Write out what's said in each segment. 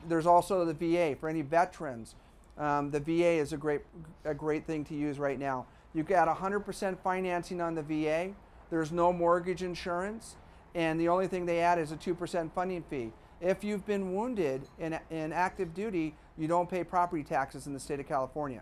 There's also the VA for any veterans. The VA is a great thing to use right now. You've got 100% financing on the VA. There's no mortgage insurance, and the only thing they add is a 2% funding fee. If you've been wounded in active duty, you don't pay property taxes in the state of California.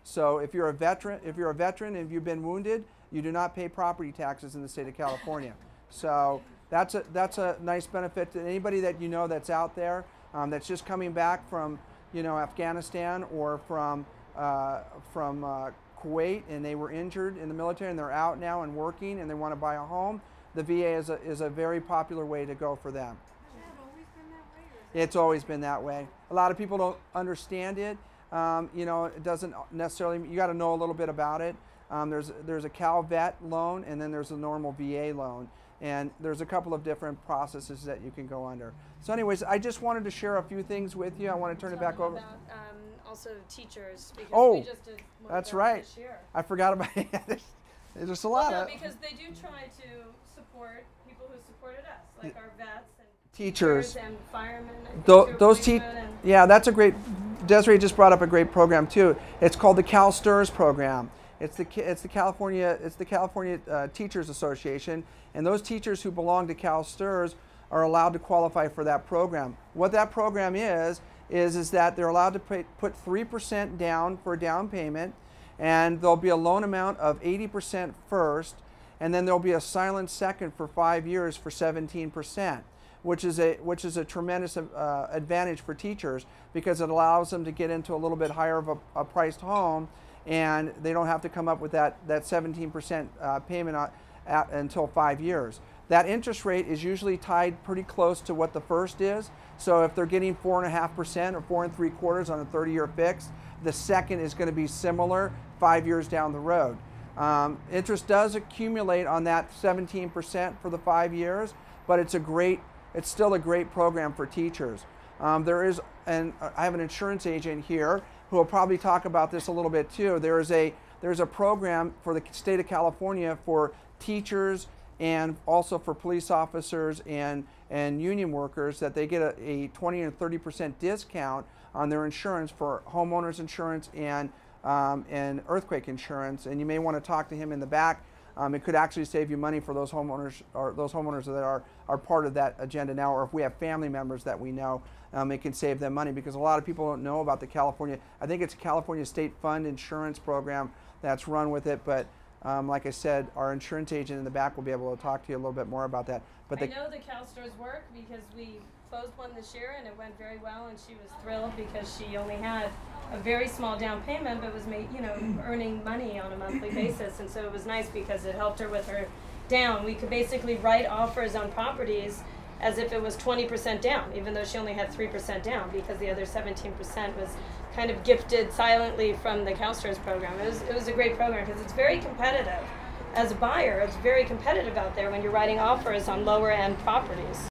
So if you're a veteran and you've been wounded, you do not pay property taxes in the state of California. So that's a nice benefit to anybody that you know that's out there that's just coming back from Afghanistan or from Kuwait, and they were injured in the military and they're out now and working and they want to buy a home. The VA is a very popular way to go for them. Has that always been that way? It's always been that way. A lot of people don't understand it. It doesn't necessarily, you got to know a little bit about it. There's a Cal Vet loan, and then there's a normal VA loan. And there's a couple of different processes that you can go under. So anyways, I just wanted to share a few things with you. I want to turn it back over. About, also teachers, because Oh, we just did one that's of them right. this year. I forgot about it. There's a lot No, of because they do try to support people who supported us, like our vets and teachers and firemen. And those yeah, that's a great. Desiree just brought up a great program too. It's called the Cal STIRS program. It's the California Teachers Association, and those teachers who belong to Cal STIRS are allowed to qualify for that program. What that program is that they're allowed to put 3% down for a down payment, and there'll be a loan amount of 80% first, and then there'll be a silent second for 5 years for 17%. Which is a tremendous advantage for teachers, because it allows them to get into a little bit higher of a priced home, and they don't have to come up with that 17% payment until 5 years. That interest rate is usually tied pretty close to what the first is. So if they're getting 4.5% or 4 3/4 on a 30-year fix, the second is going to be similar 5 years down the road. Interest does accumulate on that 17% for the 5 years, but it's still a great program for teachers. And I have an insurance agent here who will probably talk about this a little bit too. There's a program for the state of California for teachers and also for police officers and union workers, that they get a 20 and 30% discount on their insurance for homeowners insurance and earthquake insurance. And you may want to talk to him in the back. It could actually save you money for those homeowners that are part of that agenda now, or if we have family members that we know, it can save them money, because a lot of people don't know about the California, I think it's a California State Fund insurance program that's run with it, but like I said, our insurance agent in the back will be able to talk to you a little bit more about that. But I know the Cal STIRS work because we closed one this year and it went very well, and she was thrilled because she only had a very small down payment, but was earning money on a monthly basis, and so it was nice because it helped her with her down. We could basically write offers on properties as if it was 20% down, even though she only had 3% down, because the other 17% was kind of gifted silently from the Cal STIRS program. It was a great program because it's very competitive. As a buyer, it's very competitive out there when you're writing offers on lower end properties.